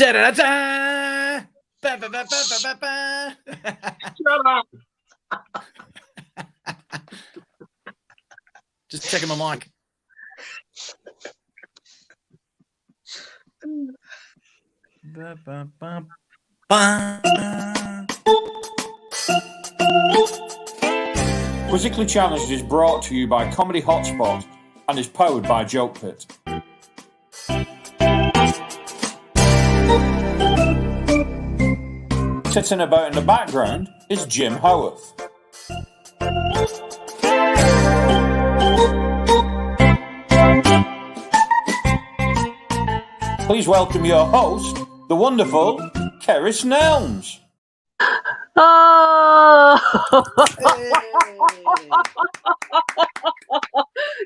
Da-da-da-da! Ba-ba-ba-ba-ba-ba-ba! Shut up. Just checking my mic. Quizzically Challenged is brought to you by Comedy Hotspot and is powered by Joke Pit. Sitting about in the background is Jim Howarth. Please welcome your host, the wonderful Keris Nelms. Oh!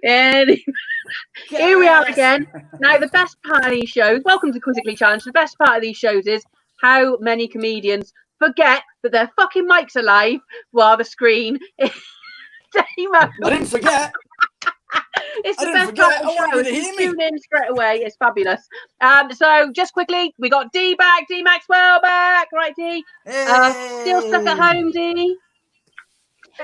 And here we are again. Now, the best part of these shows, welcome to Quizzically Challenged. The best part of these shows is how many comedians forget that their fucking mics are live while the screen is I didn't forget. It's the best part of the show. If you tune in straight away, it's fabulous. So just quickly, we got D back, D Maxwell back, right, D? Still stuck at home, D?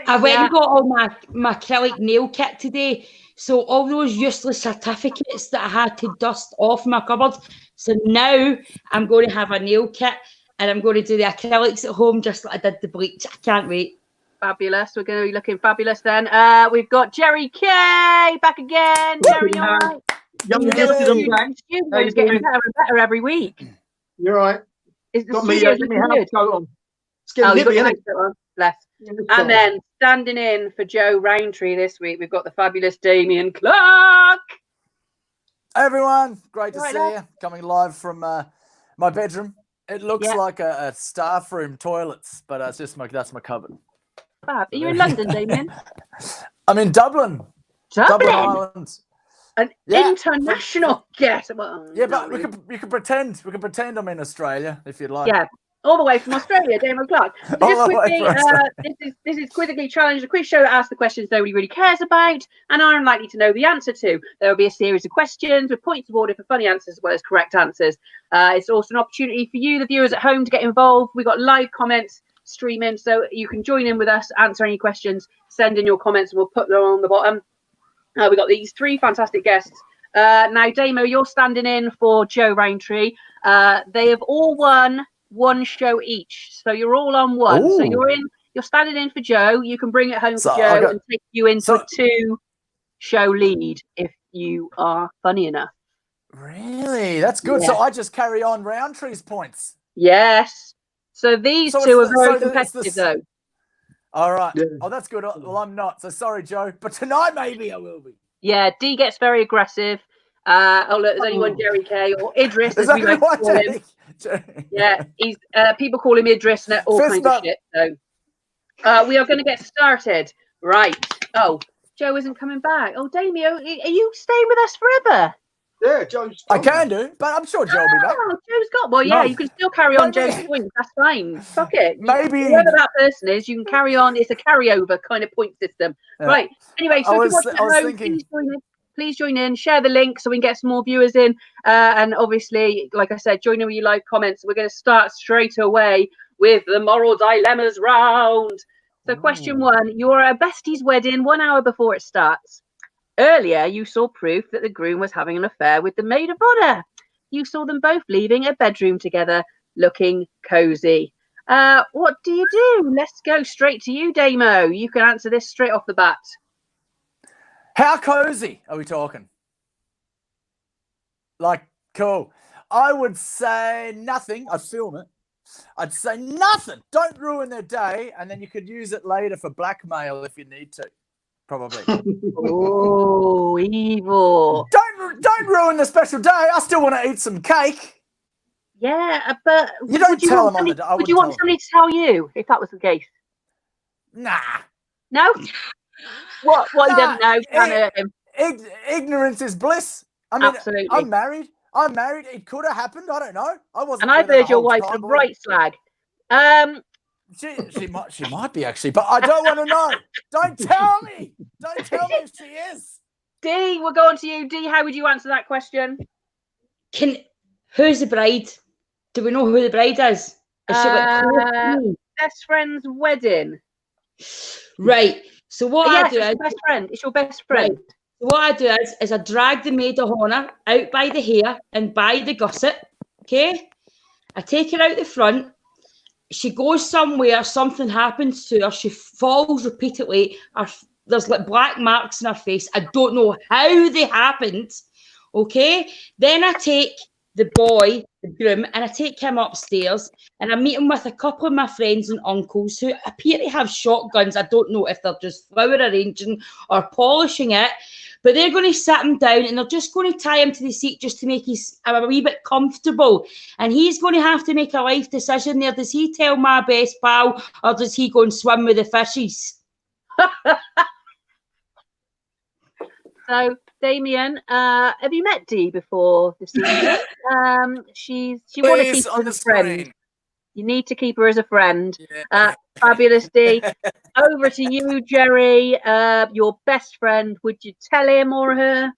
I went and got all my acrylic nail kit today. So all those useless certificates that I had to dust off my cupboard. So now I'm going to have a nail kit and I'm going to do the acrylics at home just like I did the bleach. I can't wait. Fabulous. We're going to be looking fabulous then. We've got Jerry K back again. Jerry, all right? Young getting better and better every week. You're right. Got me house coat on. It's getting nippy, isn't it? Bless. And then standing in for Joe Roundtree this week, we've got the fabulous Damien Clark. Hey everyone, great to see you. Coming live from my bedroom. It looks like a staff room toilets, but it's just that's my cupboard. Fab. Are you in London, Damien? I'm in Dublin. Dublin Ireland. An international guest. Well, yeah, but we can pretend. We can pretend I'm in Australia if you'd like. Yeah. All the way from Australia, Damien Clark. Just quickly, this is Quizzically Challenged, a quiz show that asks the questions nobody really cares about and are unlikely to know the answer to. There will be a series of questions with points awarded for funny answers as well as correct answers. It's also an opportunity for you, the viewers at home, to get involved. We've got live comments streaming, so you can join in with us, answer any questions, send in your comments, and we'll put them on the bottom. We've got these three fantastic guests. Now, Damo, you're standing in for Joe Roundtree. They have all won one show each, so you're all on one. Ooh. So you're standing in for Joe. You can bring it home for Joe and take you into a 2-show lead if you are funny enough. Really? That's good. Yeah. So I just carry on Roundtree's points. Yes. So these two are very competitive though. All right. Yeah. Oh, that's good. Well, I'm not. So sorry, Joe. But tonight maybe I will be. Yeah, D gets very aggressive. Look, there's only one Jerry K or Idris, as we like to call him. Yeah, he's people call him Idris and all kinds of shit. So we are going to get started. Right. Oh, Joe isn't coming back. Oh, Damien, are you staying with us forever? Yeah, Joe's. I can do, but I'm sure Joe will be back. Oh, Joe's got. Well, yeah, you can still carry on Joe's points. That's fine. Fuck it. Maybe whoever that person is, you can carry on. It's a carryover kind of point system. Yeah. Right. Anyway, so if you're watching at home, please join in, share the link so we can get some more viewers in. And obviously, like I said, join in with your live comments. We're going to start straight away with the moral dilemmas round. So question 1, you're at a bestie's wedding 1 hour before it starts. Earlier, you saw proof that the groom was having an affair with the maid of honor. You saw them both leaving a bedroom together, looking cozy. What do you do? Let's go straight to you, Damo. You can answer this straight off the bat. How cozy are we talking? Like, cool. I would say nothing. I'd film it. I'd say nothing. Don't ruin their day, and then you could use it later for blackmail if you need to. Probably. Oh, evil. Don't ruin the special day. I still want to eat some cake. Yeah, but you don't tell them on the day. Would you want somebody to tell you if that was the case? Nah. No? What he doesn't know can't hurt him. Ignorance is bliss. I mean, absolutely. I'm married. It could have happened. I don't know. I wasn't. And I've heard your wife's a right slag. She might be actually, but I don't want to know. Don't tell me. Don't tell me if she is. D, we'll go on to you. D, how would you answer that question? Who's the bride? Do we know who the bride is? Is she like close to me? Best friend's wedding. Right. So what I Yes, do it's is your best friend. It's your best friend. Right. So what I do is I drag the maid of honour out by the hair and by the gusset. Okay. I take her out the front. She goes somewhere, something happens to her, she falls repeatedly, there's like black marks in her face. I don't know how they happened. Okay. Then I take the boy, the groom, and I take him upstairs and I meet him with a couple of my friends and uncles who appear to have shotguns. I don't know if they're just flower arranging or polishing it. But they're going to sit him down and they're just going to tie him to the seat just to make him a wee bit comfortable. And he's going to have to make a life decision there. Does he tell my best pal or does he go and swim with the fishes? So, Damien, have you met Dee before this evening? She want to keep her as a friend. Screen. You need to keep her as a friend. Yeah. Fabulous, Dee. Over to you, Jerry. Your best friend. Would you tell him or her?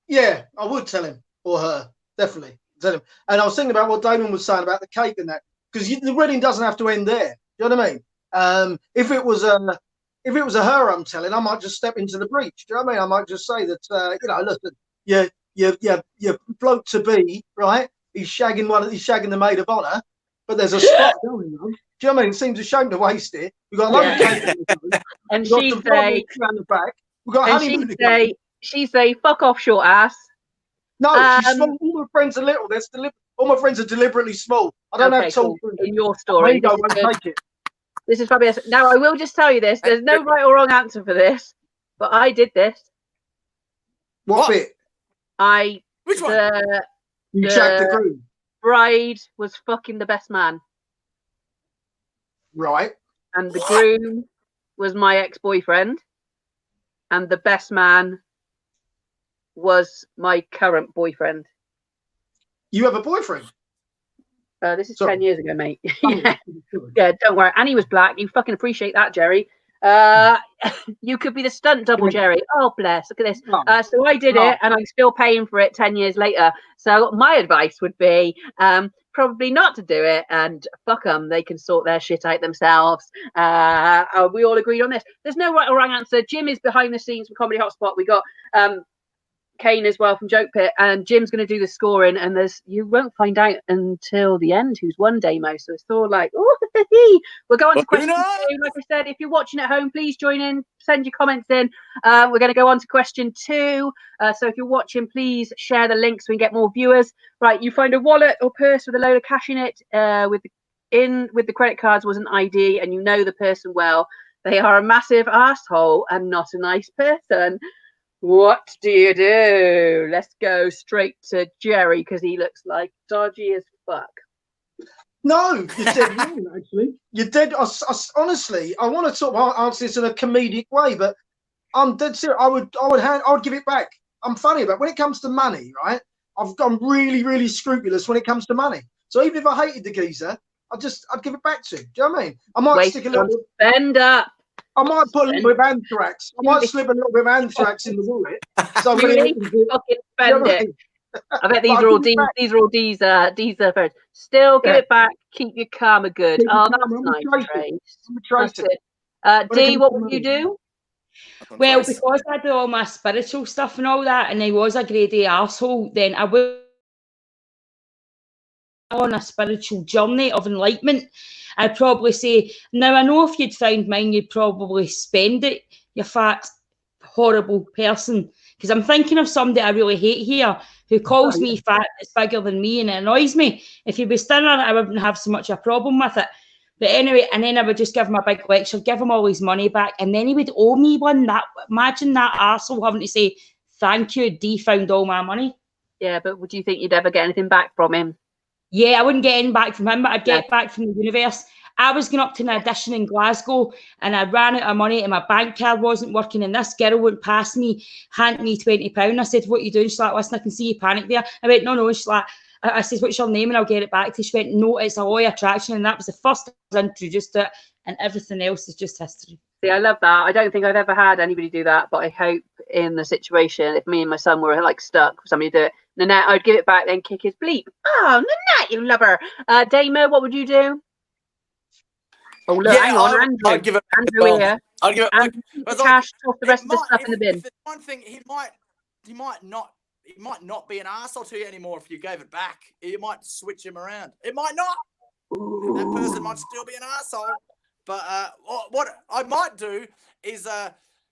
Yeah, I would tell him or her, definitely tell him. And I was thinking about what Damon was saying about the cake and that, because the wedding doesn't have to end there. Do you know what I mean? If it was a her I'm telling, I might just step into the breach. Do you know what I mean? I might just say that, listen, your bloke to be, right? He's shagging the maid of honour, but there's a spot going on. Do you know what I mean? It seems a shame to waste it. We've got a load of cake. And she'd say, around the back. We've got honeymoon. She'd say, fuck off, short ass. No, she's small. All my friends are little. All my friends are deliberately small. I don't have tall friends. In your story, this is fabulous. Now, I will just tell you this. There's no right or wrong answer for this, but I did this. What bit? Which one? You shagged the groom. Bride was fucking the best man. Right. And the groom was my ex-boyfriend. And the best man was my current boyfriend. You have a boyfriend? This is 10 years ago, mate. Yeah, don't worry. And he was black. You fucking appreciate that, Jerry. You could be the stunt double, Jerry. Oh, bless. Look at this. So I did it, and I'm still paying for it 10 years later. So my advice would be probably not to do it, and fuck them. They can sort their shit out themselves. We all agreed on this. There's no right or wrong answer. Jim is behind the scenes for Comedy Hotspot. We got Kane as well from Joke Pit, and Jim's going to do the scoring, and you won't find out until the end who's won Damo. So it's all like, oh, we'll go on to question 2. Like I said, if you're watching at home, please join in, send your comments in. We're going to go on to question 2. So if you're watching, please share the link so we can get more viewers. Right, you find a wallet or purse with a load of cash in it. With the credit cards was an ID, and you know the person well. They are a massive asshole and not a nice person. What do you do? Let's go straight to Jerry because he looks like dodgy as fuck. No, you're dead wrong, actually. You're dead. Honestly, I want to sort of answer this in a comedic way, but I'm dead serious. I would give it back. I'm funny about it. When it comes to money, right? I'm really, really scrupulous when it comes to money. So even if I hated the geezer, I'd give it back to him. Do you know what I mean? I might stick a little spend up. I might put a little bit of anthrax. I might slip a little bit of anthrax in the wallet. So really fucking spend it. I bet these are all D's first. Still give it back. Keep your karma good. Oh, that's nice. Dee, what would you do? Well, because I do all my spiritual stuff and all that, and I was a grade A arsehole, then I would on a spiritual journey of enlightenment. I'd probably say, now I know if you'd found mine, you'd probably spend it, you fat, horrible person. Because I'm thinking of somebody I really hate here who calls me fat, is bigger than me, and it annoys me. If he was thinner, I wouldn't have so much a problem with it. But anyway, and then I would just give him a big lecture, give him all his money back, and then he would owe me one. Imagine that arsehole having to say, thank you, Dee found all my money. Yeah, but would you think you'd ever get anything back from him? Yeah, I wouldn't get anything back from him, but I'd get back from the universe. I was going up to an audition in Glasgow, and I ran out of money, and my bank card wasn't working, and this girl went past me, handed me £20. I said, what are you doing? She's like, listen, I can see you panic there. I went, no. She's like, I said, what's your name? And I'll get it back to you. She went, no, it's a law of attraction. And that was the first I was introduced to it. And everything else is just history. See, I love that. I don't think I've ever had anybody do that, but I hope in the situation, if me and my son were like stuck, somebody do it, Nanette, I'd give it back, then kick his bleep. Oh, Nanette, you lover. Damo, what would you do? Oh, look, hang on, Andrew. I'd give it back as Andrew well. here. I'd give it back. Andrew, keep the But, like, cash, toss the rest of the might- stuff in the bin. If there's one thing, he might not be an arsehole to you anymore if you gave it back. You might switch him around. It might not. That person might still be an arsehole. But what I might do is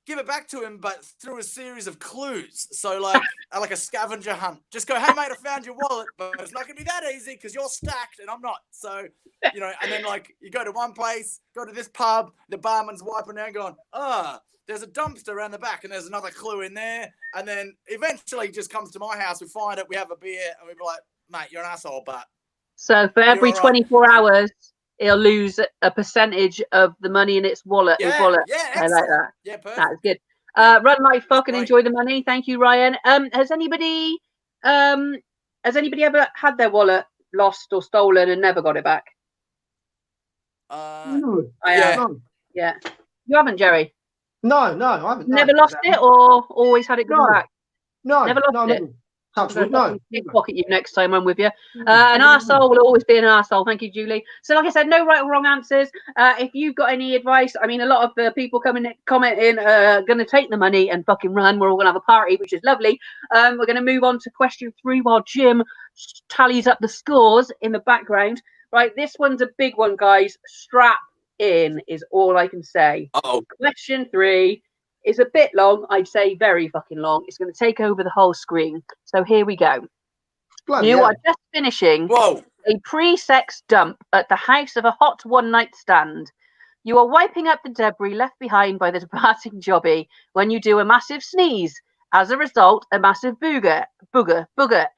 give it back to him, but through a series of clues. So like a scavenger hunt. Just go, hey mate, I found your wallet, but it's not gonna be that easy because you're stacked and I'm not. So and then like you go to one place, go to this pub, the barman's wiping down, going, there's a dumpster around the back, and there's another clue in there, and then eventually he just comes to my house. We find it, we have a beer, and we be like, mate, you're an asshole, but so for every right. 24 hours, he'll lose a percentage of the money in its wallet. Yeah, his wallet. yeah, I like that. Yeah, perfect. That's good. Run like fuck and Right. enjoy the money. Thank you, Ryan. Has anybody ever had their wallet lost or stolen and never got it back? No. I have. No. Yeah. You haven't, Jerry? No, I haven't. Never lost it or always had it come back? No. Never lost it. Never. Touch wood, no. Pickpocket you next time I'm with you. An arsehole will always be an arsehole. Thank you, Julie. So, like I said, no right or wrong answers. If you've got any advice, I mean, a lot of the people commenting are going to take the money and fucking run. We're all going to have a party, which is lovely. We're going to move on to question 3 while Jim tallies up the scores in the background. Right, this one's a big one, guys. Strap in is all I can say. Uh-oh. Question 3 is a bit long. I'd say very fucking long. It's going to take over the whole screen. So here we go. Bloody You hell. are just finishing Whoa. a pre-sex dump at the house of a hot one-night stand. You are wiping up the debris left behind by the departing jobby when you do a massive sneeze. As a result, a massive booger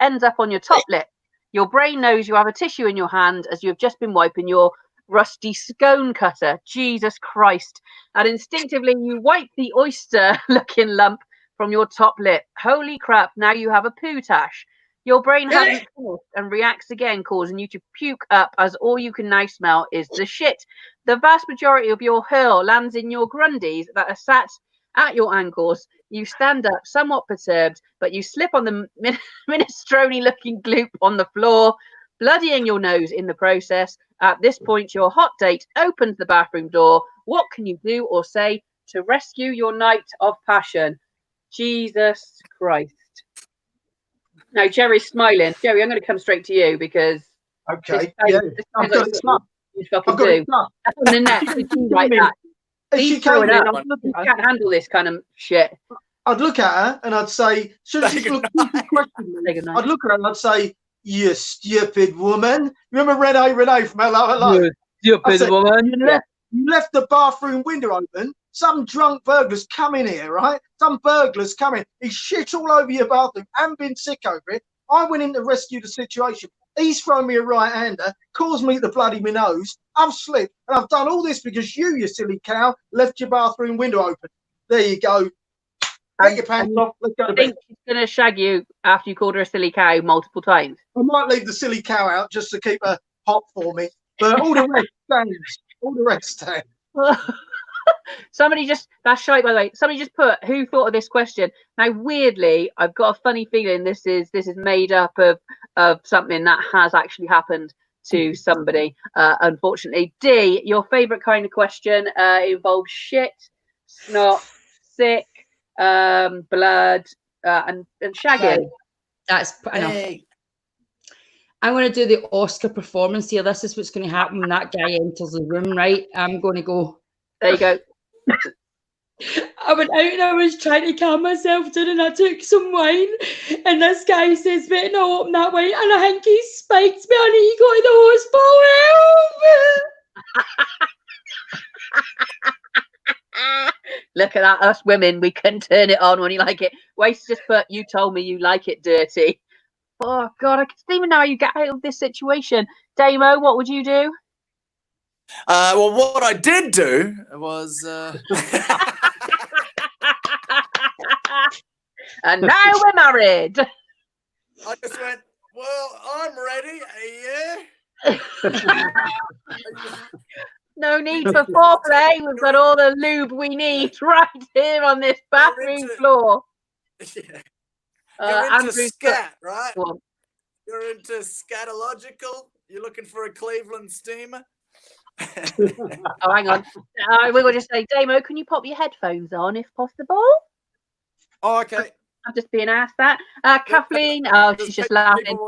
ends up on your top lip. Your brain knows you have a tissue in your hand as you have just been wiping your rusty scone cutter. Jesus Christ. And instinctively you wipe the oyster-looking lump from your top lip. Holy crap, now you have a poo tash. Your brain hasn't finished and reacts again, causing you to puke up as all you can now smell is the shit. The vast majority of your hurl lands in your grundies that are sat at your ankles. You stand up somewhat perturbed, but you slip on the minestrone-looking gloop on the floor, bloodying your nose in the process. At this point, your hot date opens the bathroom door. What can you do or say to rescue your night of passion? Jesus Christ. Now, Jerry's smiling. Jerry, I'm going to come straight to you because Okay. this I've got it stuck. you fucking I've got do. it stuck. That's on the net. Did you write that? If Please she throw came it in, up. You can't handle this kind of shit. I'd look at her and I'd say, should I Say just look goodnight. Say goodnight. I'd look at her and I'd say, you stupid woman. Remember Renee from Hello Hello? I said, woman. You left the bathroom window open. Some drunk burglars come in here, right? Some burglars come in. He shit all over your bathroom and been sick over it. I went in to rescue the situation. He's thrown me a right-hander, caused me to bloody my nose. I've slipped, and I've done all this because you silly cow, left your bathroom window open. There you go. Get your pants off. Let's go to I bed. think she's going to shag you after you called her a silly cow multiple times. I might leave the silly cow out just to keep her hot for me, but all the rest stands. All the rest stands. Somebody just, that's shite by the way, somebody just put, who thought of this question? Now weirdly, I've got a funny feeling this is made up of something that has actually happened to somebody, unfortunately. D, your favourite kind of question involves shit, snot, sick, blood, and shagging. Right. That's enough. Hey. I'm going to do the Oscar performance here. This is what's going to happen when that guy enters the room, right? I'm going to go. There you go. I went out and I was trying to calm myself down and I took some wine and this guy says, "Wait, no, open that wine," and I think he spiked me and he got in the hospital. Look at that, us women, we can turn it on when you like it. Waste just put, you told me you like it dirty. Oh God, I don't even know how you get out of this situation. Damo, what would you do? Well, what I did do was. And now we're married. I just went, well, I'm ready. Yeah. No need for foreplay. We've got all the lube we need right here on this bathroom floor. Yeah. You're into Andrew's scat, right? Go on. You're into scatological. You're looking for a Cleveland steamer. Oh, hang on. We will just say, Damo, can you pop your headphones on if possible? Oh, okay. I'm just being asked that. Kathleen, she's just laughing.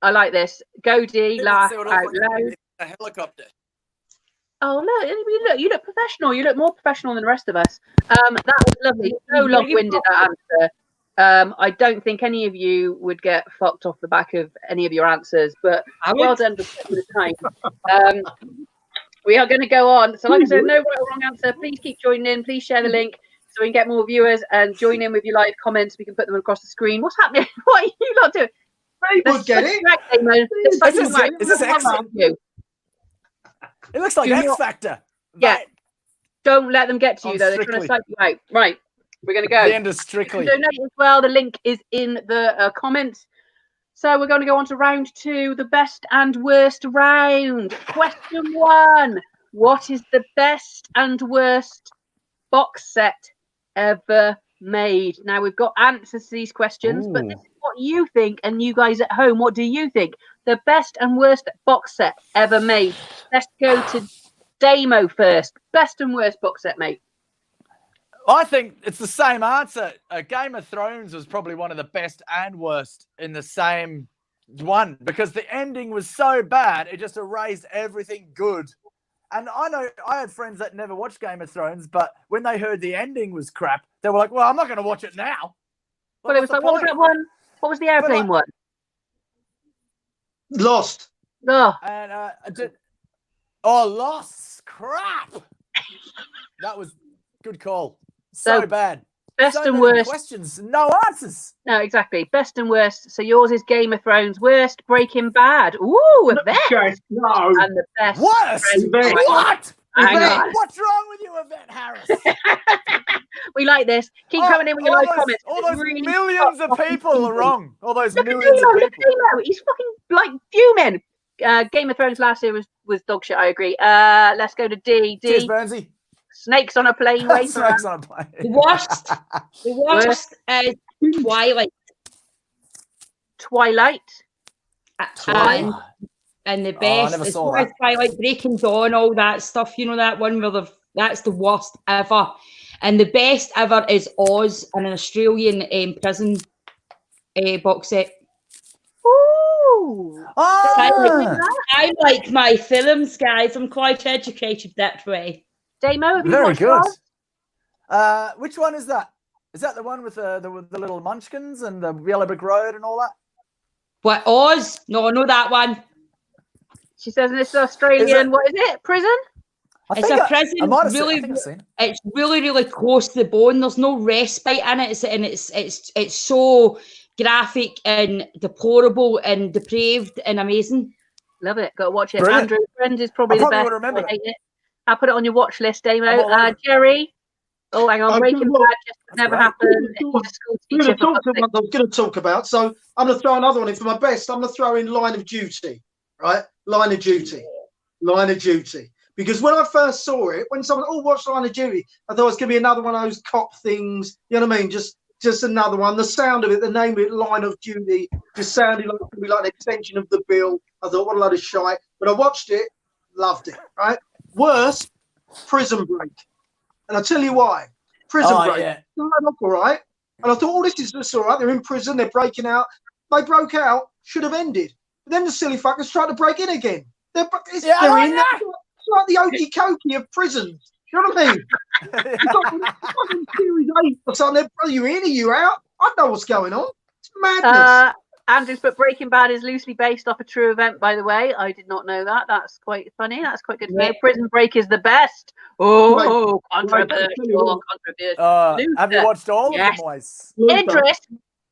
I like this. Godie, laugh out loud. A helicopter. Oh, look, you look professional. You look more professional than the rest of us. That was lovely. So long-winded, that answer. I don't think any of you would get fucked off the back of any of your answers, but well done for the time. We are going to go on. So like I said, no right or wrong answer. Please keep joining in. Please share the link so we can get more viewers and join in with your live comments. We can put them across the screen. What's happening? What are you lot doing? People get it. Is this X? It looks like X Factor. Yeah. Don't let them get to you, though. They're trying to psych you out. Right. We're going to go. The end is Strictly. Donate as well. The link is in the comments. So we're going to go on to round 2, the best and worst round. Question 1. What is the best and worst box set ever made? Now, we've got answers to these questions, but this is what you think, and you guys at home, what do you think? The best and worst box set ever made. Let's go to Damo first. Best and worst box set made. I think it's the same answer. Game of Thrones was probably one of the best and worst in the same one because the ending was so bad, it just erased everything good. And I know I had friends that never watched Game of Thrones, but when they heard the ending was crap, they were like, well, I'm not going to watch it now. Well, it was like, what was that one? What was the airplane one? Lost. Oh. And Lost. Crap. That was good call. So bad. Best and worst. Questions, no answers. No, exactly. Best and worst. So yours is Game of Thrones. Worst, Breaking Bad. Ooh, Yvette. No. And the best. Worst. What? Hang on. What's wrong with you, Yvette Harris? We like this. Keep coming in with your live comments. All those really millions of people are wrong. All those millions of people. Look at He's fucking like fuming. Game of Thrones last year was dog shit. I agree. Let's go to D. Cheers, Burnsy. Snakes on a plane. Snakes on a plane. The worst is Twilight. Twilight. And the best is Twilight, Breaking Dawn, all that stuff. You know that one where that's the worst ever. And the best ever is Oz, an Australian prison box set. Ooh. I like my films, guys. I'm quite educated that way. Damo, have you very watched good. Oz? Which one is that? Is that the one with the little munchkins and the Yellow Brick Road and all that? What, Oz? No, not that one. She says it's Australian. What is it? Prison? It's a prison. It's really, really close to the bone. There's no respite in it, it's so graphic and deplorable and depraved and amazing. Love it. Got to watch it. Brilliant. Andrew Friends is probably the best. Remember it. I'll put it on your watch list, Damo. Jerry. Oh, hang on. Breaking Bad just never happened. I'm going to talk about. So I'm going to throw another one in for my best. I'm going to throw in Line of Duty. Right? Line of Duty. Because when I first saw it, when someone, watch Line of Duty, I thought it was going to be another one of those cop things. You know what I mean? Just another one. The sound of it, the name of it, Line of Duty, just sounded like it could be like an extension of the bill. I thought, what a load of shite. But I watched it, loved it. Right? Worse, Prison Break. And I'll tell you why. Prison Break. Yeah. Look all right. And I thought, this is just all right. They're in prison. They're breaking out. They broke out. Should have ended. But then the silly fuckers tried to break in again. It's like the okey cokey of prisons. You know what I mean? It's Series 8 or something. Are you in? Are you out? I know what's going on. It's madness. Andrews, but Breaking Bad is loosely based off a true event, by the way. I did not know that. That's quite funny. That's quite good to know. Prison Break is the best. Oh, controversial. Have you watched all of them, boys?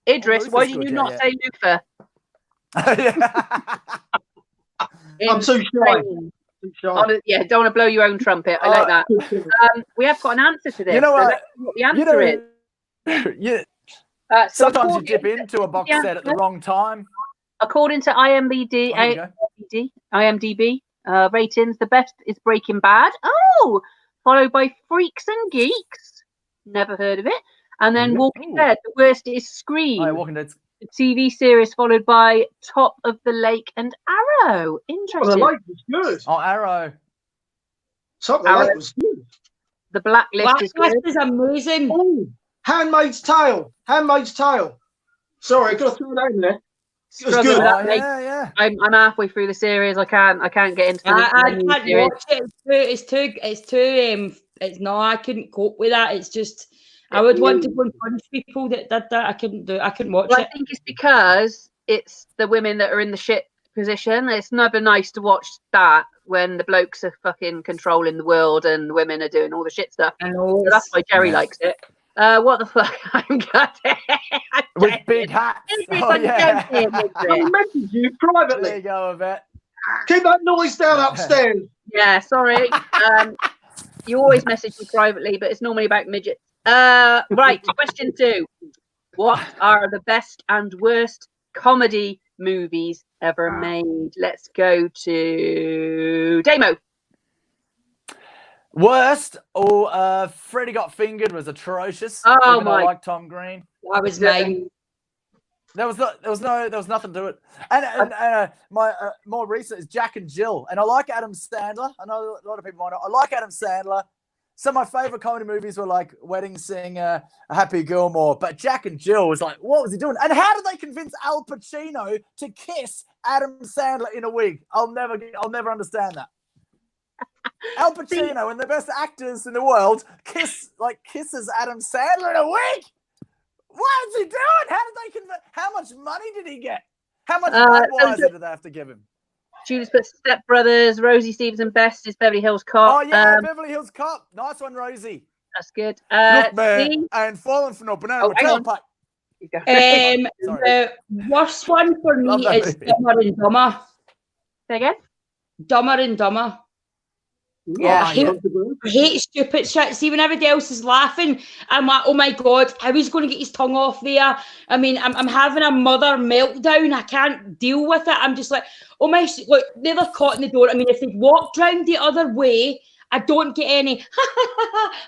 Idris, why did you not say Luther? I'm too shy. Yeah, don't want to blow your own trumpet. I like that. We have got an answer to this. You know what? What the answer is. Sometimes you dip into a box set at the wrong time. According to IMDb, Ratings, the best is Breaking Bad. Oh, followed by Freaks and Geeks. Never heard of it. And then Walking Dead. The worst is Scream. Oh, Walking Dead. The TV series followed by Top of the Lake and Arrow. Interesting. The Lake was good. Oh, Arrow. Top of the Lake was good. The Blacklist is good. Blacklist is amazing. Oh, Handmaid's Tale. Handmaid's Tale. Sorry, I got to throw that in there. It was good. That, yeah. I'm halfway through the series. I can't get into the I can't series. watch it. It's no, I couldn't cope with that. It's just I would want to go and punch people that did that. I couldn't do it. I couldn't watch it. I think it's because it's the women that are in the shit position. It's never nice to watch that when the blokes are fucking controlling the world and the women are doing all the shit stuff. I know. So that's why Jerry likes it. What the fuck? I'm gutted. With big hats. Oh, yeah. I messaged you privately. There you go, Yvette. Keep that noise down upstairs. Yeah, sorry. You always message me privately, but it's normally about midgets. Right, question 2. What are the best and worst comedy movies ever made? Let's go to Damo. Worst? Freddy Got Fingered was atrocious. Oh even though my! I like Tom Green. That was mine. There was nothing to it. And my more recent is Jack and Jill, and I like Adam Sandler. I know a lot of people might not. I like Adam Sandler. Some of my favorite comedy movies were like Wedding Singer, Happy Gilmore, but Jack and Jill was like, what was he doing? And how did they convince Al Pacino to kiss Adam Sandler in a wig? I'll never understand that. Al Pacino and the best actors in the world kisses Adam Sandler in a wig. What is he doing? How did they convince? How much money did he get? How much Budweiser did they have to give him? Judas put Step Brothers. Rosie Stevenson best is Beverly Hills Cop. Oh yeah, Beverly Hills Cop. Nice one, Rosie. That's good. Look, man, I ain't falling for no banana tailpipe. The worst one for me is Dumber and Dumber. Say again? Dumber and Dumber. Yeah, I hate stupid shit. See, when everybody else is laughing, I'm like, oh my God, how he's going to get his tongue off there? I mean, I'm having a mother meltdown. I can't deal with it. I'm just like, oh my, look, they're caught in the door. I mean, if they walked round the other way, I don't get any,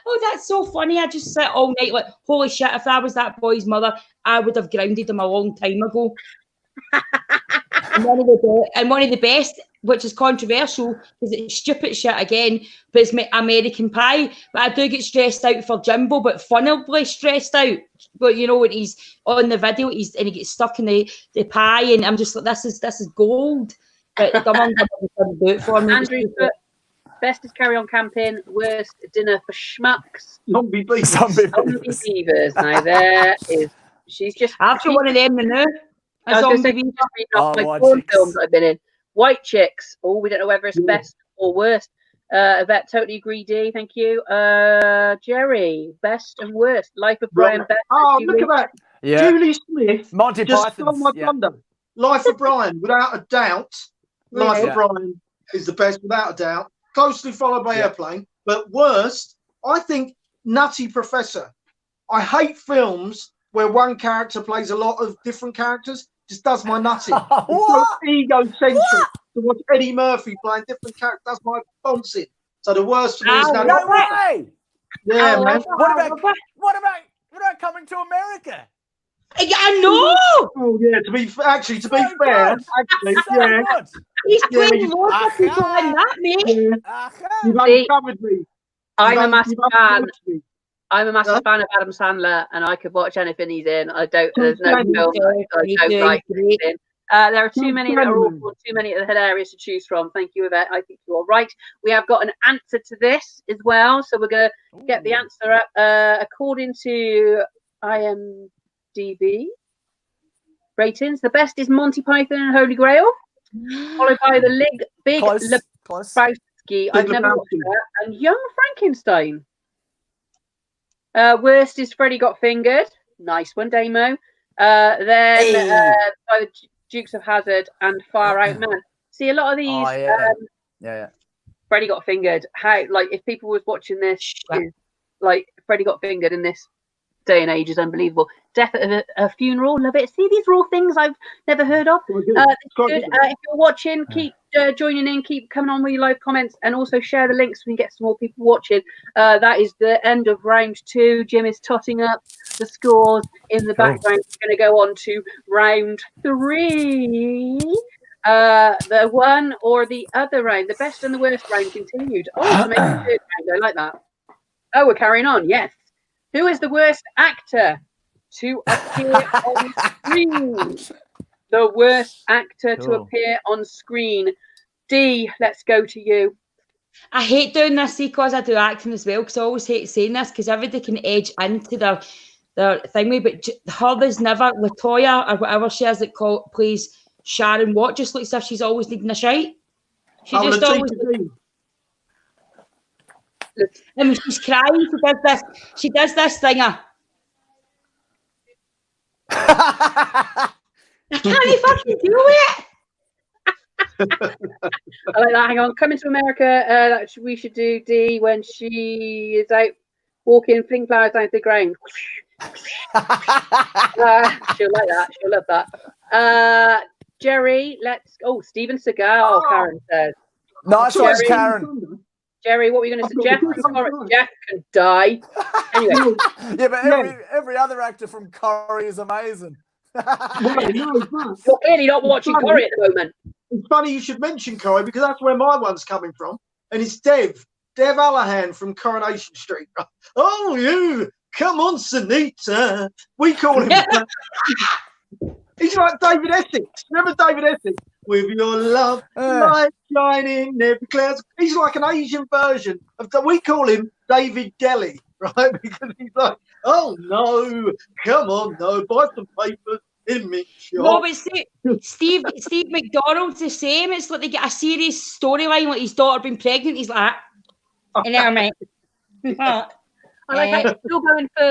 oh, that's so funny. I just sit all night like, holy shit, if I was that boy's mother, I would have grounded him a long time ago. and one of the best, which is controversial because it's stupid shit again, but it's American Pie. But I do get stressed out for Jimbo, but funnily stressed out. But you know, when he's on the video, and he gets stuck in the pie, and I'm just like, this is gold. But Dumb doesn't do it for me. Andrew, best is Carry On Camping. Worst, Dinner for Schmucks. Zombie Beavers. Zombie Beavers. Now there is. She's just. I've got one of them now. I was going to say, my porn films I've been in. White Chicks. Oh, we don't know whether it's best or worst. Yvette, totally agree, D. Thank you. Jerry, best and worst. Life of Brian. Best. Oh, look at that. Yeah. Julie Smith. Monty Python. Stole my thunder. Life of Brian, without a doubt. Life of Brian is the best, without a doubt. Closely followed by Airplane. But worst, I think Nutty Professor. I hate films where one character plays a lot of different characters. Just does my nutty. It's so egocentric to watch Eddie Murphy playing different characters. That's my bouncing. So the worst for me is no way. Yeah, man. What about Coming to America? I know. Oh yeah. To be fair, yeah. He's playing more people than that, mate. You've uncovered me. I'm a massive fan. I'm a massive fan of Adam Sandler, and I could watch anything he's in. There's no film I don't like he's in. There are too many that are awful, too many that are hilarious to choose from. Thank you, Yvette. I think you're right. We have got an answer to this as well, so we're going to get the answer up. According to IMDb ratings, the best is Monty Python and Holy Grail, followed by the Big Lebowski. I've never watched that, and Young Frankenstein. Worst is Freddy Got Fingered. Nice one, Damo. Then by the Dukes of Hazzard and Far Out Man. See, a lot of these. Freddy Got Fingered. How, like, if people was watching this, is like Freddy Got Fingered in this day and age is unbelievable. Death at a funeral, love it. See, these are all things I've never heard of. Good. If you're watching, keep joining in, keep coming on with your live comments, and also share the links so we can get some more people watching. That is the end of round 2. Jim is totting up the scores in the background. We're going to go on to round 3. The one or the other round, the best and the worst round continued. Oh, to make a third round, I like that. Oh, we're carrying on. Yes. Who is the worst actor to appear on screen? The worst actor to appear on screen. D, let's go to you. I hate doing this because I do acting as well, because I always hate saying this because everybody can edge into their thingy, but her is never Latoya or whatever she is that plays Sharon Watt, just looks as if she's always needing a shite. She just always. And when she's crying, she does this thinger. I can't fucking do it. I like that. Hang on. Coming to America, we should do D when she is out walking, fling flowers down to the ground. She'll like that. She'll love that. Jerry, let's. Oh, Steven Seagal, Karen says. Nice one, Karen. Jerry, what were you going to say? Jeff can die. Anyway. Yeah, but every other actor from Corrie is amazing. You're clearly not watching Corrie at the moment. It's funny you should mention Corrie because that's where my one's coming from. And it's Dev Allahan from Coronation Street. Oh, you. Come on, Sunita. We call him. He's like David Essex. Remember David Essex? With your love, light shining every cloud. He's like an Asian version of. We call him David Deli, right? Because he's like, oh no, come on, no, buy some papers in me shop. No, but Steve McDonald's the same. It's like they get a serious storyline, like his daughter being pregnant. He's like, and now, mate. I like that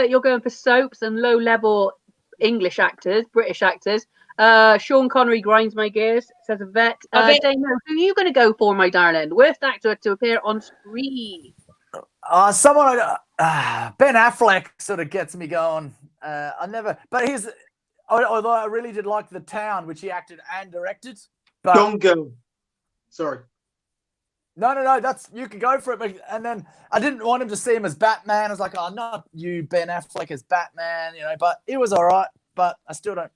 you're going for soaps and low level English actors, British actors. Sean Connery grinds my gears, says a vet. Damo, who are you going to go for, my darling? Worst actor to appear on screen? Someone, Ben Affleck sort of gets me going. Although I really did like The Town, which he acted and directed. But Don't go. Sorry. No, you could go for it. And then I didn't want him to see him as Batman. I was like, oh, not you, Ben Affleck as Batman, but it was all right. But I still don't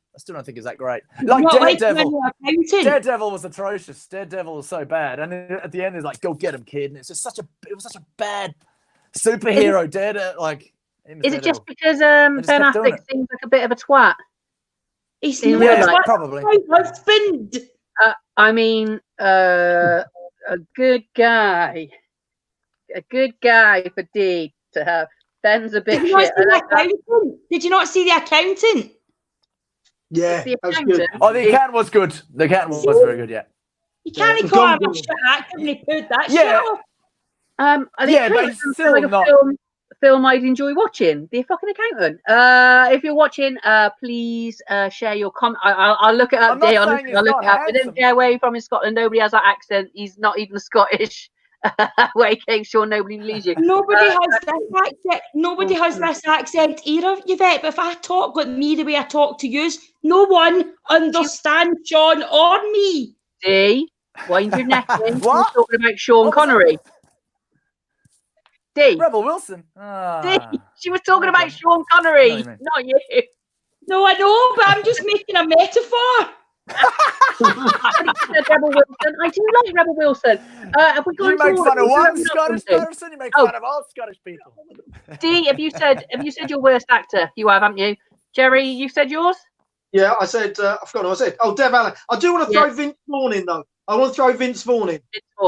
think it's that great. Like Daredevil was atrocious. Daredevil was so bad. And then at the end, he's like, go get him, kid. And it was such a bad superhero. Daredevil, like. Is it just because Ben Affleck seems like a bit of a twat? He's not probably. My husband. I mean, a good guy for D to have. Ben's a bit shit. Did you not see The Accountant? Yeah, the that's good. Oh, The Accountant was good. The Accountant was very good, yeah. You can't call him a shit actor when he put that shit off. But he's still like not. Film I'd enjoy watching. The fucking Accountant. If you're watching, please share your comment. I'll look it up. I'll look it up. I didn't get away from in Scotland. Nobody has that accent. He's not even Scottish. Where he came, sure nobody believes you. Nobody has this accent. Nobody has this accent either, Yvette. But if I talk like me the way I talk to you, no one understands Sean or me. D, wind your neck in. We're talking about Sean Connery. D. Rebel Wilson. D. She was talking about Sean Connery, not you. No, I know, but I'm just making a metaphor. Rebel Wilson. I do like Rebel Wilson. Have we gone you make fun of one Scottish person, you make fun of all Scottish people. D, have you said your worst actor? You have, haven't you? Jerry, you said yours? Yeah, I said, I forgot what I said. Oh, Dev Allen. I do want to throw Vince Vaughn in, though. I want to throw Vince Vaughn in.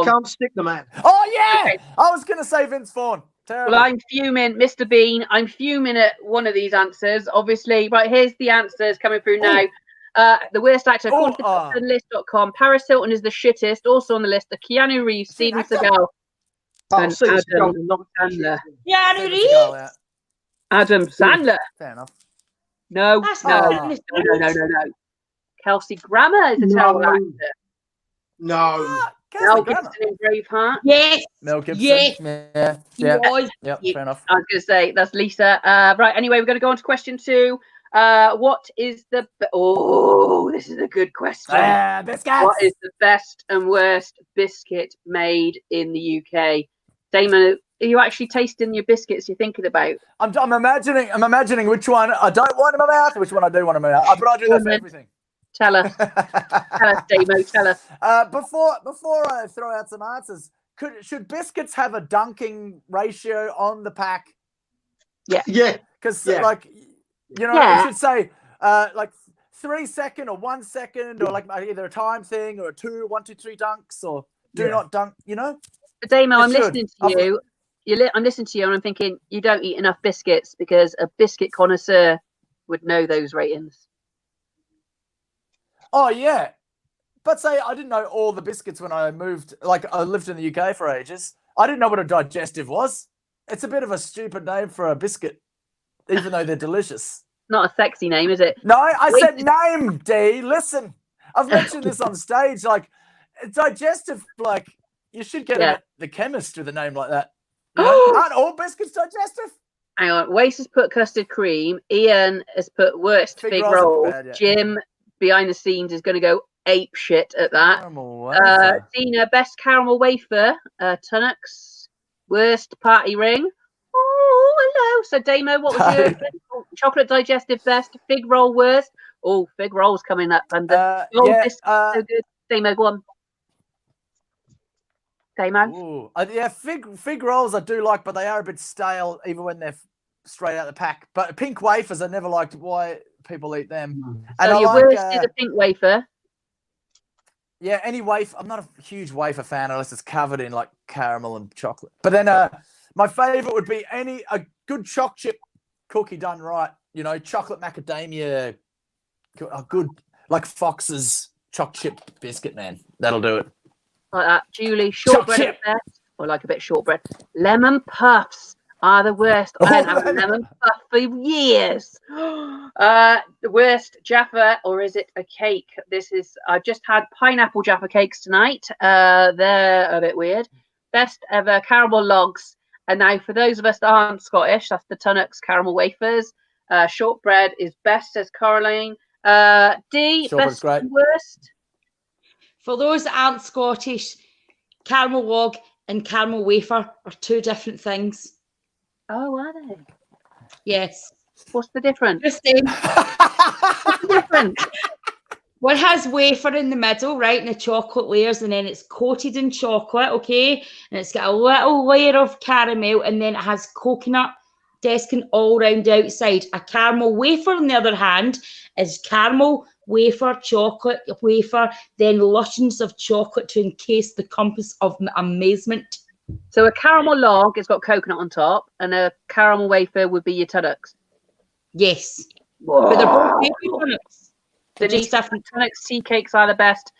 Can't stick the man. Oh, yeah! Okay. I was going to say Vince Vaughn. Terrible. Well, I'm fuming, Mr. Bean. I'm fuming at one of these answers, obviously. Right, here's the answers coming through now. The worst actor, according to list.com, Paris Hilton is the shittest. Also on the list, the Keanu Reeves, Steven Seagal, and Adam Sandler. Keanu Reeves? Adam Sandler. Fair enough. No. Kelsey Grammer is a terrible actor. No. Mel Gibson in Braveheart. Yes. Mel Gibson. Yes. Yeah. He Yeah. was. Yep. Yeah. Fair enough. I was going to say that's Lisa. Right. Anyway, we're going to go on to question 2. What is the? This is a good question. Biscuits. What is the best and worst biscuit made in the UK? Damon, are you actually tasting your biscuits you're thinking about? I'm imagining which one I don't want in my mouth, which one I do want in my mouth. But I do that for everything. Tell us, Damo, tell us. Before I throw out some answers, should biscuits have a dunking ratio on the pack? Yeah. Because Yeah. like, you know, Yeah. it should say like 3 second or 1 second, or like either a time thing or a 2, 1, 2, 3 dunks, or do not dunk. You know. But Damo, It I'm should. listening to you. I'm listening to you, and I'm thinking you don't eat enough biscuits because a biscuit connoisseur would know those ratings. Oh yeah, but say I didn't know all the biscuits when I moved. Like I lived in the UK for ages. I didn't know what a digestive was. It's a bit of a stupid name for a biscuit, even though they're delicious. Not a sexy name, is it? No, I said name, D. Listen, I've mentioned this on stage. Like digestive, like you should get it at the chemist with a name like that. You know? Aren't all biscuits digestive? Hang on. Waste has put custard cream. Ian has put worst fig rolls are roll. bad, yeah. Jim behind the scenes is going to go ape shit at that. Caramel wafer. Dina, best caramel wafer. Tunnocks, worst party ring. Oh, hello. So Damo, what was your chocolate digestive best? Fig roll worst. Oh, fig roll's coming up. And the so good. Damo, go on. Damo. Fig rolls I do like, but they are a bit stale even when they're straight out the pack. But pink wafers I never liked. Why people eat them? And So your worst is a pink wafer. Yeah, any wafer. I'm not a huge wafer fan unless it's covered in like caramel and chocolate. But then my favorite would be a good choc chip cookie done right. You know, chocolate macadamia, a good like Fox's choc chip biscuit, man. That'll do it. Like that. Julie, shortbread at best. Or like a bit shortbread. Lemon puffs are the worst. I haven't had a lemon puff for years. The worst Jaffa, or is it a cake? I've just had pineapple Jaffa cakes tonight. They're a bit weird. Best ever caramel logs. And now for those of us that aren't Scottish, that's the Tunnocks caramel wafers. Shortbread is best, says Caroline. D, best and worst. For those that aren't Scottish, caramel log and caramel wafer are two different things. Oh, are they? Yes. What's the difference? The same. What's the difference? One has wafer in the middle, right, and the chocolate layers, and then it's coated in chocolate, okay? And it's got a little layer of caramel, and then it has coconut desking all round the outside. A caramel wafer, on the other hand, is caramel wafer, chocolate wafer, then luscious of chocolate to encase the compass of amazement. So a caramel log has got coconut on top, and a caramel wafer would be your Tunnocks. Yes. Whoa. But they're both baby Tunnocks. Denise, Tunnocks tea cakes are the best.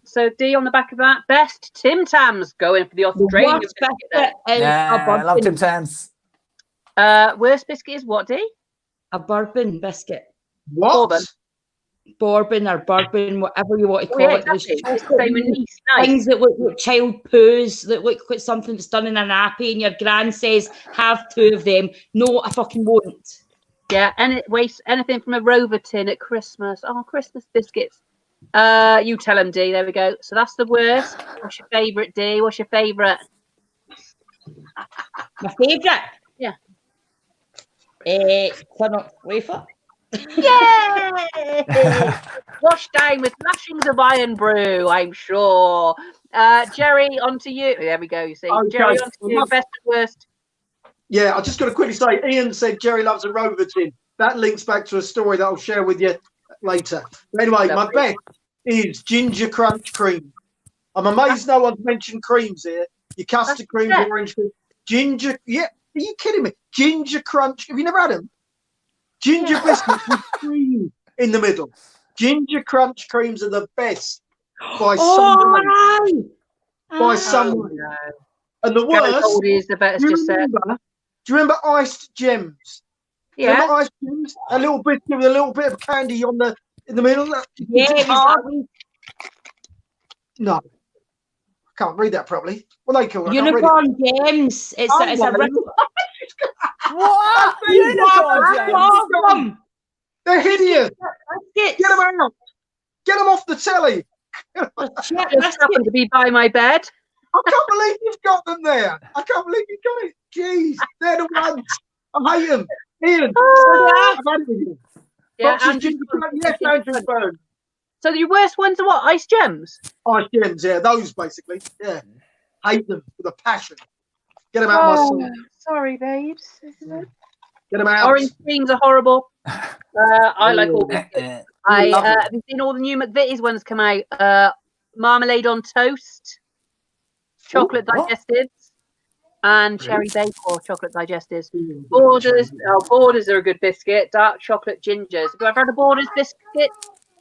So D on the back of that, best Tim Tams going for the Australian biscuit. I love Tim Tams. Worst biscuit is what, D? A bourbon biscuit. What? Bourbon or bourbon, whatever you want to call it. Exactly. Things that look like child poos, that look like something that's done in a nappy, and your gran says, have 2 of them. No, I fucking won't. Yeah, and it wastes anything from a Rover tin at Christmas. Oh, Christmas biscuits. You tell them, D. There we go. So that's the worst. What's your favourite, D? What's your favourite? My favourite? Yeah. Tunnocks wafer. Yay! Washed down with lashings of iron brew, I'm sure. Jerry, on to you. There we go, you see. Okay. Jerry, on to you. Best and worst. Yeah, I just got to quickly say, Ian said Jerry loves a Rover tin. That links back to a story that I'll share with you later. Anyway, my best is ginger crunch cream. I'm amazed no one's mentioned creams here. Your custard cream, orange cream, ginger. Yeah, are you kidding me? Ginger crunch. Have you never had them? Ginger biscuits with cream in the middle. Ginger crunch creams are the best by some way. By some way. No. And the worst. Is the best, do you remember iced gems? Yeah. Remember iced gems? A little biscuit with a little bit of candy in the middle. Yeah. No. Can't read that properly. What are they called? I can't read it. Unicorn Games. It's Oh, a riddle. What? Unicorn That's James? They're hideous. Get Get them out. Get them off the telly. Just happened to be by my bed. I can't believe you've got them there. I can't believe you got it. Jeez, they're the ones. I hate them. Ian, I've had it with you. Yeah, Boxes and just yes, Andrew's phone. so your worst ones are what? Ice gems? Ice gems, yeah, those basically. Yeah. Hate them with a passion. Get them out of my sight. Sorry, babes. Get them out. Orange creams are horrible. I like all biscuits. Have you seen all the new McVitie's ones come out? Marmalade on toast, chocolate digestives, and cherry Bakewell chocolate digestives. Borders are a good biscuit. Dark chocolate gingers. Have you ever had a Borders biscuit,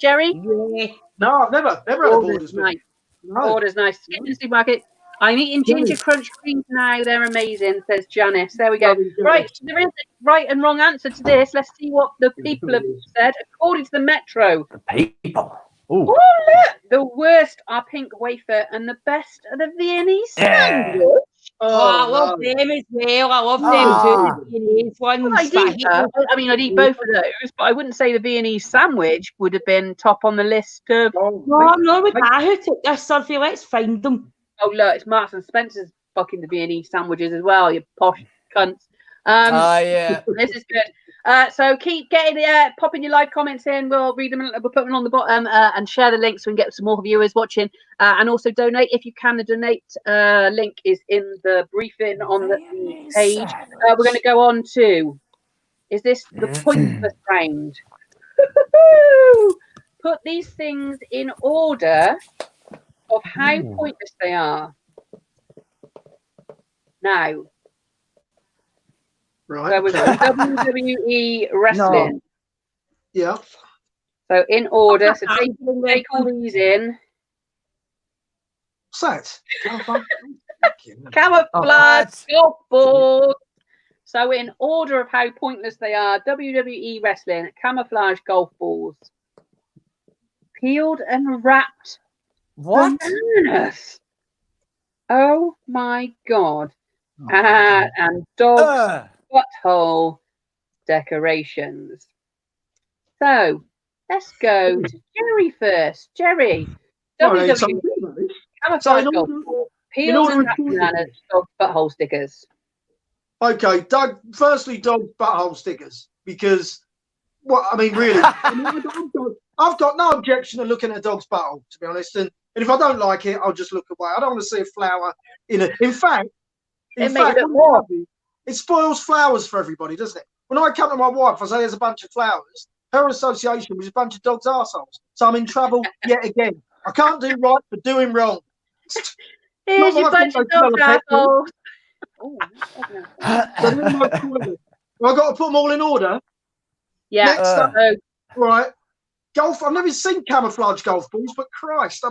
Jerry? Yeah. No, I've never had a Borders. Nice. No. Borders nice. Get in the supermarket. I'm eating ginger crunch creams now. They're amazing, says Janice. There we go. Right, there is a right and wrong answer to this. Let's see what the people have said. According to the Metro, The people. oh, look, the worst are pink wafer and the best are the Viennese sandwich. I love them as well. I love them too. The Viennese ones. I'd eat both of those, but I wouldn't say the Viennese sandwich would have been top on the list of. No, with that, who took this survey? Let's find them. Oh, look, it's Marks and Spencer's fucking the Viennese sandwiches as well, you posh cunts. Yeah. This is good. So keep getting popping your live comments in. We'll read them. We'll put them on the bottom and share the links so we can get some more viewers watching. And also donate if you can. The donate link is in the briefing on the page. We're going to go on to, is this the pointless round? Put these things in order of how pointless they are. Now, Right. there was WWE wrestling. No. Yeah. So in order, so take all these in. What's that? Camouflage golf balls. So in order of how pointless they are, WWE wrestling, camouflage golf balls. Peeled and wrapped. What? Bananas. Oh my God. And dog butthole decorations. So let's go to Jerry first. Jerry. WWE camouflage golf ball. Peeled and wrapped bananas, dog butthole stickers. Okay, Doug. Firstly, dog butthole stickers because, really, I've got no objection to looking at a dog's butthole, to be honest. And if I don't like it, I'll just look away. I don't want to see a flower in it. In fact, it spoils flowers for everybody, doesn't it? When I come to my wife, I say there's a bunch of flowers. Her association was a bunch of dogs' arseholes. So I'm in trouble yet again. I can't do right for doing wrong. Here's your bunch of dog assholes. I've got to put them all in order. Yeah. Next up, right. Golf. I've never seen camouflage golf balls, but Christ,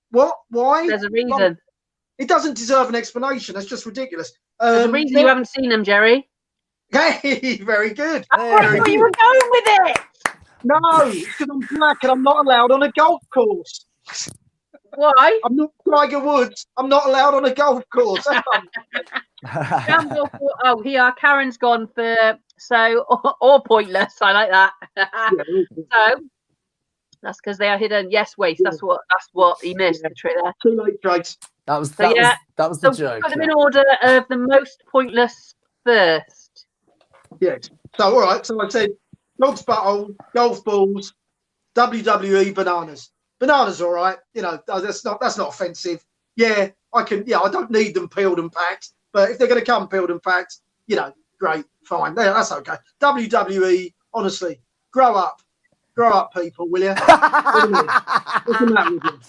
what? Why? There's a reason. It doesn't deserve an explanation. That's just ridiculous. There's a reason you haven't seen them, Jerry. Hey, very good. Where you were going with it? No, because I'm black and I'm not allowed on a golf course. Why? I'm not Tiger Woods. I'm not allowed on a golf course. Here, Karen's gone for or pointless. I like that. So that's because they are hidden. Yes, waste. That's what he missed. The trick there. Too late, Trace. That was the joke. Put them in order of the most pointless first. Yes. So all right. So I said dog's butthole, golf balls, WWE bananas. Bananas, all right. That's not offensive. Yeah, I can. Yeah, I don't need them peeled and packed. But if they're going to come peeled and packed, great, fine. Yeah, that's okay. WWE, honestly, grow up, people, will you? What's the matter with you?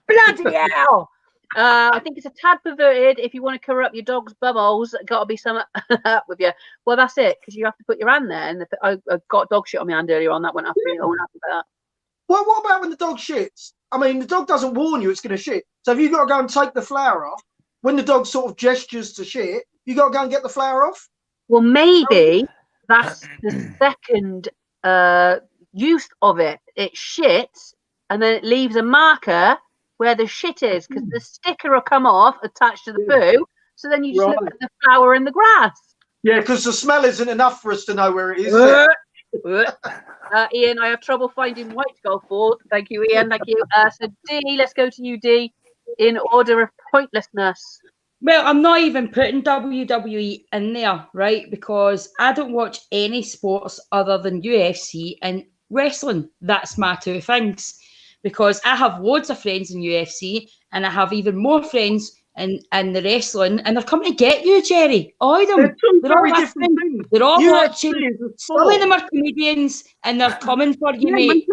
Bloody hell! I think it's a tad perverted. If you want to cover up your dog's bubbles, got to be some up with you. Well, that's it, because you have to put your hand there. And I got dog shit on my hand earlier on. That went up. I won't happy about that. Well, what about when the dog shits? The dog doesn't warn you it's going to shit. So have you got to go and take the flour off? When the dog sort of gestures to shit, you got to go and get the flour off? Well, maybe that's the second use of it. It shits, and then it leaves a marker where the shit is, because the sticker will come off attached to the poo. So then you just look at the flower in the grass. Yeah, because the smell isn't enough for us to know where it is. Ian, I have trouble finding white golf balls. Thank you, Ian. Thank you. So D, let's go to you, D, in order of pointlessness. Well, I'm not even putting WWE in there, right? Because I don't watch any sports other than UFC and wrestling. That's my two things. Because I have loads of friends in UFC and I have even more friends in the wrestling, and they're coming to get you, Jerry. All of them. They're all listening. They're all watching. Some of them are comedians and they're coming for you, mate.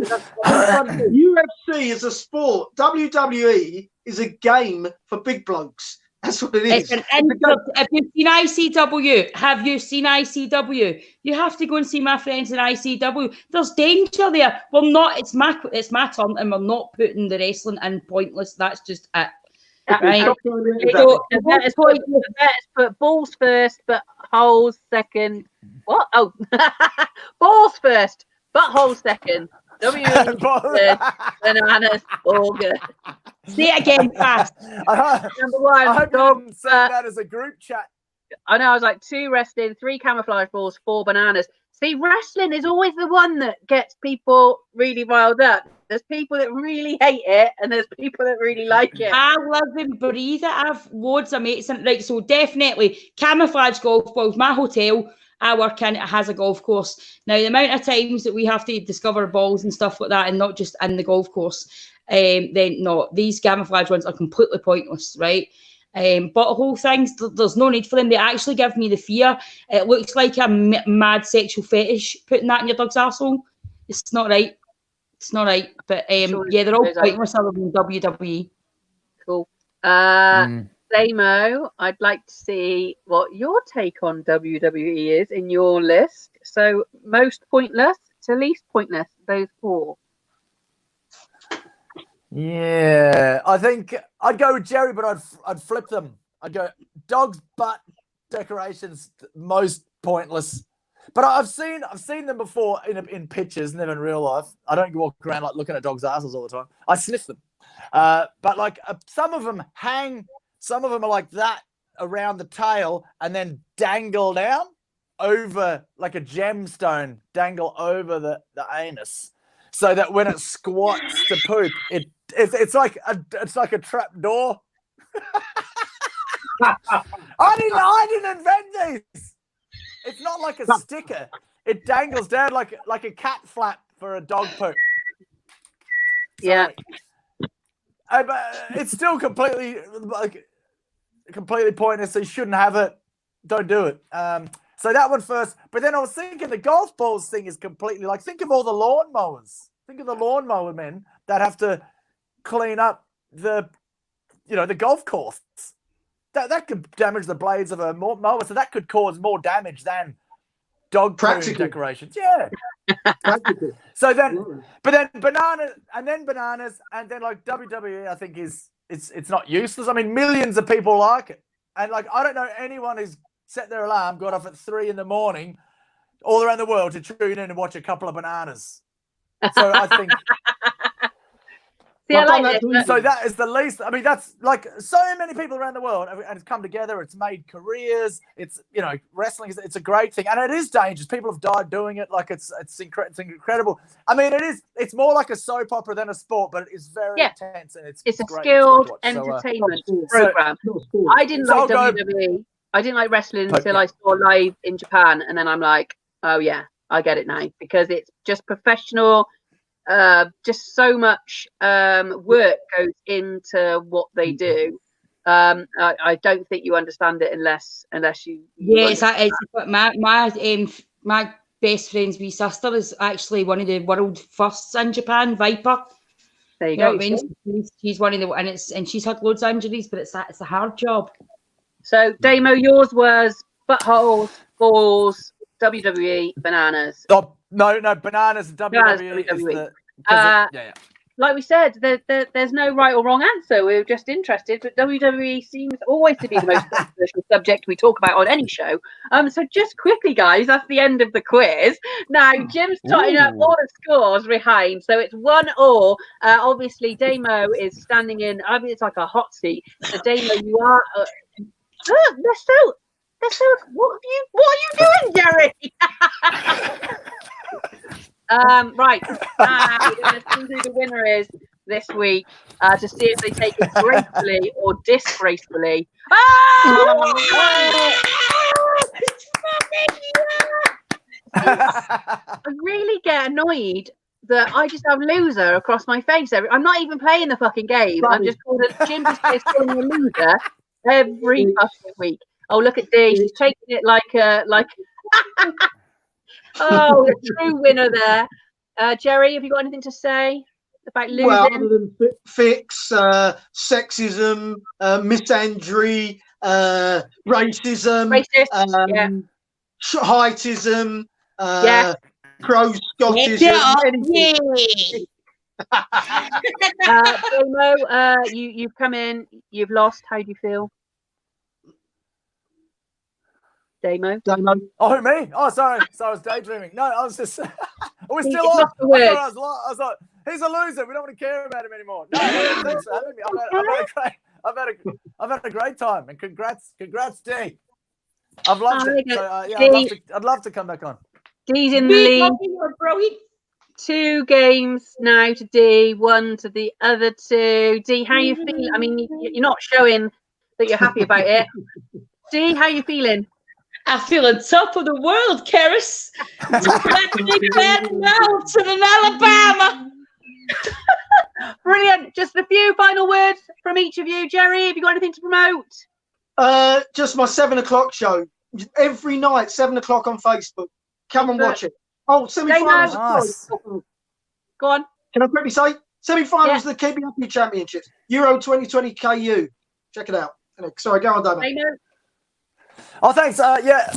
UFC is a sport. WWE is a game for big blokes. That's what it is. If you've seen ICW, have you seen ICW? You have to go and see my friends in ICW. There's danger there. We're not. It's my turn, and we're not putting the wrestling in pointless. That's just it. Right. So put balls first, but holes second. What? Oh, balls first, but holes second. W first, bananas, all good. Say it again fast. Number one, I hope you didn't say that as a group chat. I know. I was like 2 wrestling, 3 camouflage balls, 4 bananas. See, wrestling is always the one that gets people really riled up. There's people that really hate it, and there's people that really like it. I live and breathe it. I have loads of mates. Right, so definitely camouflage golf balls. My hotel I work in, it has a golf course. Now, the amount of times that we have to discover balls and stuff like that, and not just in the golf course, then no, these camouflage ones are completely pointless, right? Butthole things, there's no need for them. They actually give me the fear. It looks like a mad sexual fetish putting that in your dog's arsehole. It's not right. It's not right. But yeah, they're all pointless other than WWE. Cool. Damo, I'd like to see what your take on WWE is in your list. So most pointless to least pointless, those 4. Yeah, I think I'd go with Jerry, but I'd flip them. I'd go dog's butt decorations, most pointless. But I've seen them before in pictures, never in real life. I don't walk around like looking at dogs' asses all the time. I sniff them. But like some of them hang, some of them are like that around the tail and then dangle down over like a gemstone, dangle over the anus. So that when it squats to poop, it's like a trap door. I didn't invent these. It's not like a sticker. It dangles down like a cat flap for a dog poop. So, yeah. But it's still completely pointless. So you shouldn't have it. Don't do it. So that one first. But then I was thinking the golf balls thing is completely like, think of all the lawnmowers. Think of the lawnmower men that have to clean up the golf course. That could damage the blades of a mower. So that could cause more damage than dog poo decorations. Yeah. Practical. So then, but then bananas, and then like WWE, I think it's not useless. I mean, millions of people like it, and like I don't know anyone who's set their alarm, got off at 3 a.m, all around the world to tune in and watch a couple of bananas. So I think. See, I like it. So that is the least. I mean, that's like so many people around the world, and it's come together. It's made careers. It's wrestling is it's a great thing, and it is dangerous. People have died doing it. Like it's incredible. I mean, it is. It's more like a soap opera than a sport, but it is very intense, and it's a great skilled entertainment program. I didn't like WWE. I didn't like wrestling until I saw live in Japan, and then I'm like, oh yeah, I get it now because it's just professional. Just so much work goes into what they do. I don't think you understand it unless you. Yeah, it's my best friend's wee sister is actually one of the world firsts in Japan. Viper. There you go. What I mean? She's one of the and she's had loads of injuries, but it's a hard job. So Damo, yours was buttholes, balls, WWE, bananas. Oh, no, bananas. WWE. WWE. Yeah. like we said, there's no right or wrong answer. We're just interested, but WWE seems always to be the most controversial subject we talk about on any show. So just quickly, guys, that's the end of the quiz. Now, Jim's totting up all the scores behind, so it's 1-1. Obviously, Damo is standing in. I mean, it's like a hot seat. So, Damo, you are. They're so. What are you doing, Jerry? Right. We're going to see who the winner is this week to see if they take it gracefully or disgracefully. I really get annoyed that I just have loser across my face. I'm not even playing the fucking game. I'm just calling Jim just is calling me a loser every fucking week. Oh, look at Dee. She's taking it like oh, the true winner there. Jerry, have you got anything to say about losing? Well, other than fix, sexism, misandry, racism, heightism, pro-Scottism. Damo, you've come in, you've lost. How do you feel? Damo. Oh, me? Oh, sorry. So I was daydreaming. No, I was just. We're still on. I was like, he's a loser. We don't want to care about him anymore. No, thanks for having me. I've had a great time, and congrats, D. I've loved it. So, I'd love to come back on. D's in the lead. 2 games now to D, 1 to the other 2. D, how you feeling? I mean, you're not showing that you're happy about it. D, how you feeling? I feel on top of the world, Keris. Mountain in Alabama. Brilliant. Just a few final words from each of you. Jerry, have you got anything to promote? Just my 7 o'clock show. Every night, 7 o'clock on Facebook. Come and watch it. Oh, semi-finals. Nice. Go on. Can I quickly say? Semi-finals of the KBW Championships. Euro 2020 KU. Check it out. Sorry, go on, Damo. Oh, thanks.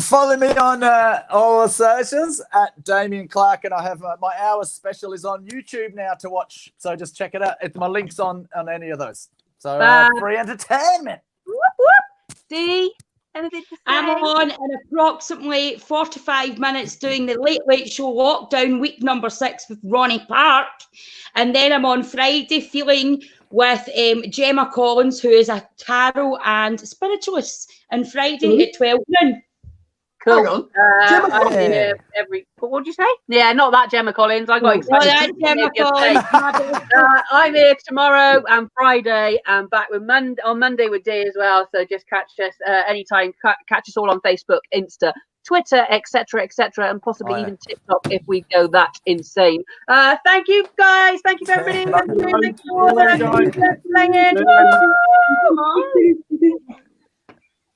Follow me on all the socials at Damien Clark, and I have my hours special is on YouTube now to watch. So just check it out. My link's on any of those. So free entertainment. Whoop, whoop. D, anything to say? I'm on in approximately 45 minutes doing the Late Show lockdown week number 6 with Ronnie Park, and then I'm on Friday feeling with Gemma Collins, who is a tarot and spiritualist, and Friday at 12 noon. Cool. I'm here what did you say? Yeah, not that Gemma Collins. I got excited. Gemma Collins. I'm here tomorrow and Friday, and back with on Monday with D as well. So just catch us anytime. Catch us all on Facebook, Insta, Twitter, etc., and possibly even TikTok if we go that insane. Thank you, guys. Thank you for everybody. Thank you for playing.